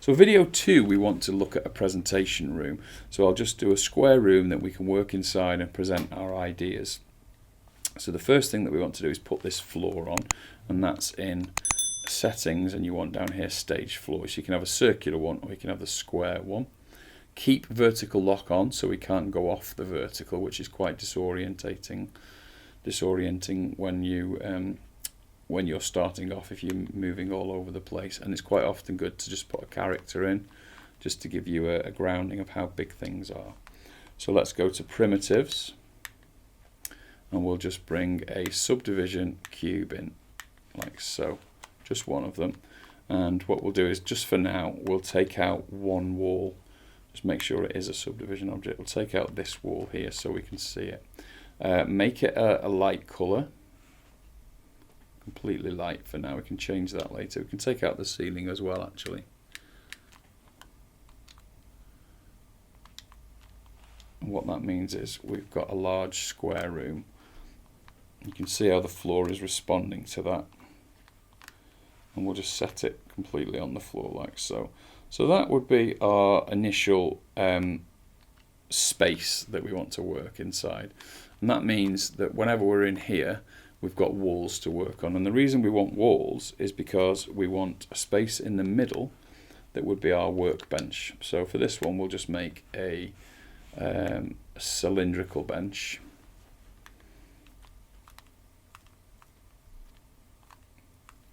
So video 2, we want to look at a presentation room. So I'll just do a square room that we can work inside and present our ideas. So the first thing that we want to do is put this floor on, and that's in settings, and you want down here stage floor. So you can have a circular one or you can have the square one. Keep vertical lock on so we can't go off the vertical, which is quite disorientating when you're starting off, if you're moving all over the place. And it's quite often good to just put a character in just to give you a grounding of how big things are. So let's go to primitives, and we'll just bring a subdivision cube in like so, just one of them. And what we'll do is, just for now, we'll take out one wall. Just make sure it is a subdivision object. We'll take out this wall here so we can see it. Make it a light colour, completely light for now. We can change that later. We can take out the ceiling as well, actually. And what that means is we've got a large square room. You can see how the floor is responding to that. And we'll just set it completely on the floor like so. So that would be our initial space that we want to work inside. And that means that whenever we're in here, we've got walls to work on. And the reason we want walls is because we want a space in the middle that would be our workbench. So for this one, we'll just make a cylindrical bench.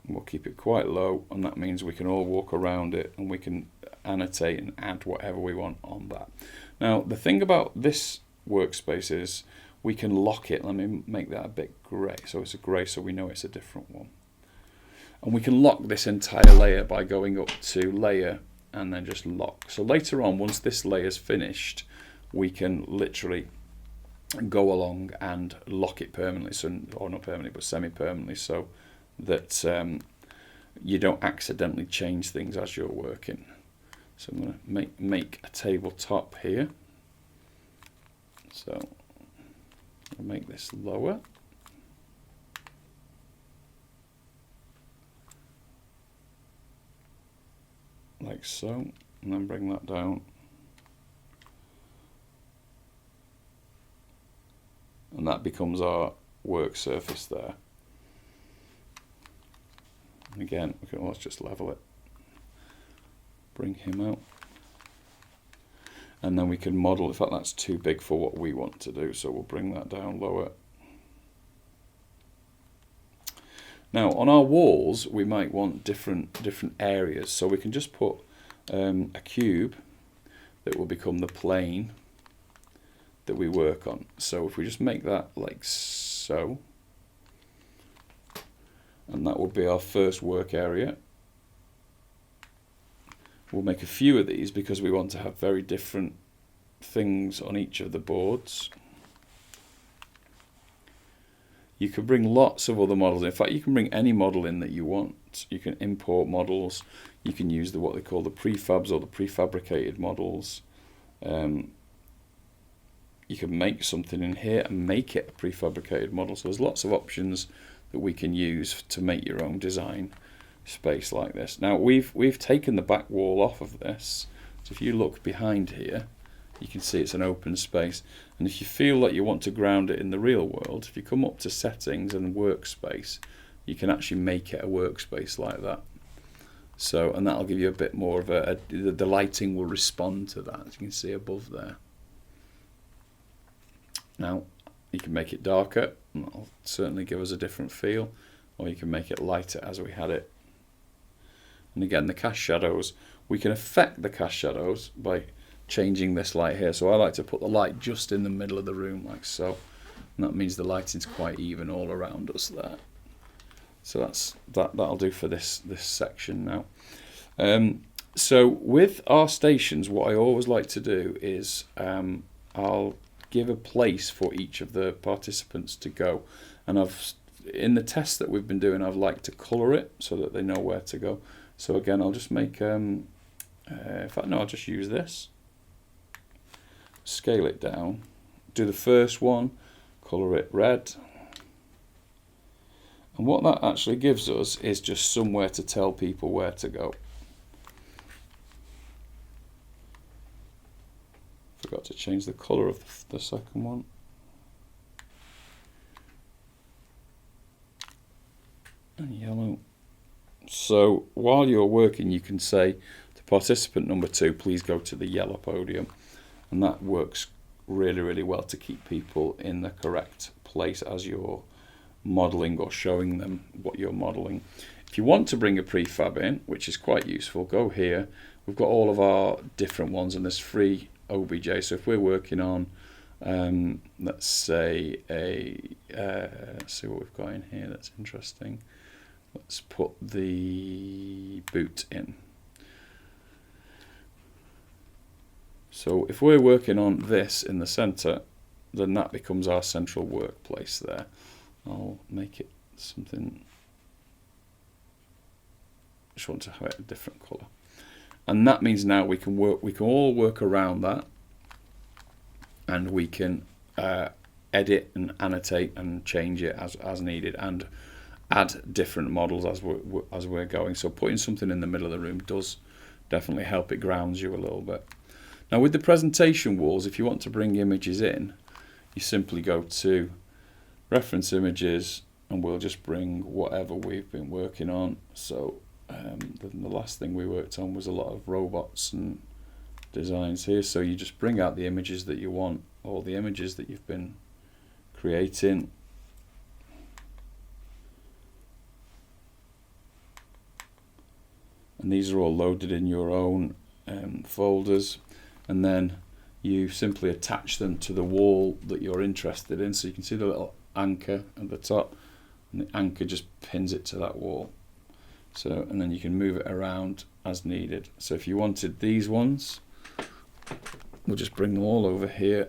We'll keep it quite low, and that means we can all walk around it and we can annotate and add whatever we want on that. Now the thing about this workspace is we can lock it. Let me make that a bit grey, so it's a grey so we know it's a different one. And we can lock this entire layer by going up to layer and then just lock. So later on, once this layer is finished, we can literally go along and lock it permanently, so, or not permanently but semi-permanently, so that you don't accidentally change things as you're working. So I'm going to make a tabletop here. So I'll make this lower. Like so, and then bring that down. And that becomes our work surface there. And again, let's just level it. Bring him out. And then we can model. In fact, that's too big for what we want to do, so we'll bring that down lower. Now, on our walls, we might want different areas, so we can just put a cube that will become the plane that we work on. So if we just make that like so, and that will be our first work area. We'll make a few of these because we want to have very different things on each of the boards. You can bring lots of other models. In fact, you can bring any model in that you want. You can import models. You can use what they call the prefabs or the prefabricated models. You can make something in here and make it a prefabricated model. So there's lots of options that we can use to make your own design space like this. Now we've taken the back wall off of this. So if you look behind here, you can see it's an open space. And if you feel like you want to ground it in the real world, if you come up to settings and workspace, you can actually make it a workspace like that. So, and that'll give you a bit more of the lighting will respond to that, as you can see above there. Now, you can make it darker, and that'll certainly give us a different feel, or you can make it lighter as we had it. And again, the cast shadows, we can affect the cast shadows by changing this light here. So I like to put the light just in the middle of the room like so, and that means the lighting's quite even all around us there. So that'll do for this section now. So with our stations, what I always like to do is I'll give a place for each of the participants to go, and in the test that we've been doing, I've liked to colour it so that they know where to go. So again, I'll just make in fact no, I'll just use this, scale it down, do the first one, colour it red, and what that actually gives us is just somewhere to tell people where to go. Forgot to change the colour of the second one. And yellow. So while you're working, you can say to participant number 2, please go to the yellow podium, and that works really, really well to keep people in the correct place as you're modelling or showing them what you're modelling. If you want to bring a prefab in, which is quite useful, go here. We've got all of our different ones, and there's free OBJ. So if we're working on, let's say let's see what we've got in here that's interesting. Let's put the boot in. So if we're working on this in the center, then that becomes our central workplace there. I'll make it something, just want to have it a different color. And that means now we can all work around that, and we can edit and annotate and change it as needed, and add different models as we're going. So putting something in the middle of the room does definitely help. It grounds you a little bit. Now with the presentation walls, if you want to bring images in, you simply go to reference images, and we'll just bring whatever we've been working on. So the last thing we worked on was a lot of robots and designs here. So you just bring out the images that you want, all the images that you've been creating. And these are all loaded in your own folders, and then you simply attach them to the wall that you're interested in. So you can see the little anchor at the top, and the anchor just pins it to that wall. So, and then you can move it around as needed. So if you wanted these ones, we'll just bring them all over here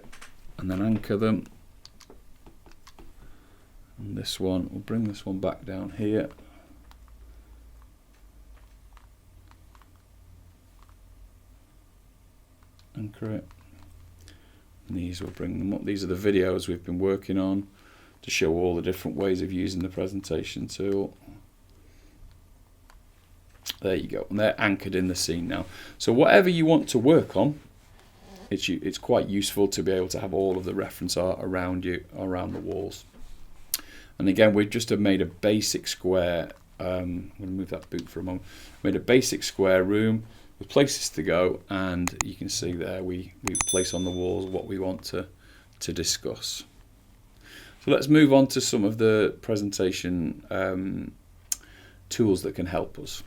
and then anchor them. And this one, we'll bring this one back down here. Anchor it. And these, we'll bring them up. These are the videos we've been working on to show all the different ways of using the presentation tool. There you go, and they're anchored in the scene now. So whatever you want to work on, it's quite useful to be able to have all of the reference art around you, around the walls. And again, we've just made a basic square. I'm going to move that boot for a moment. Made a basic square room with places to go, and you can see there we place on the walls what we want to discuss. So let's move on to some of the presentation tools that can help us.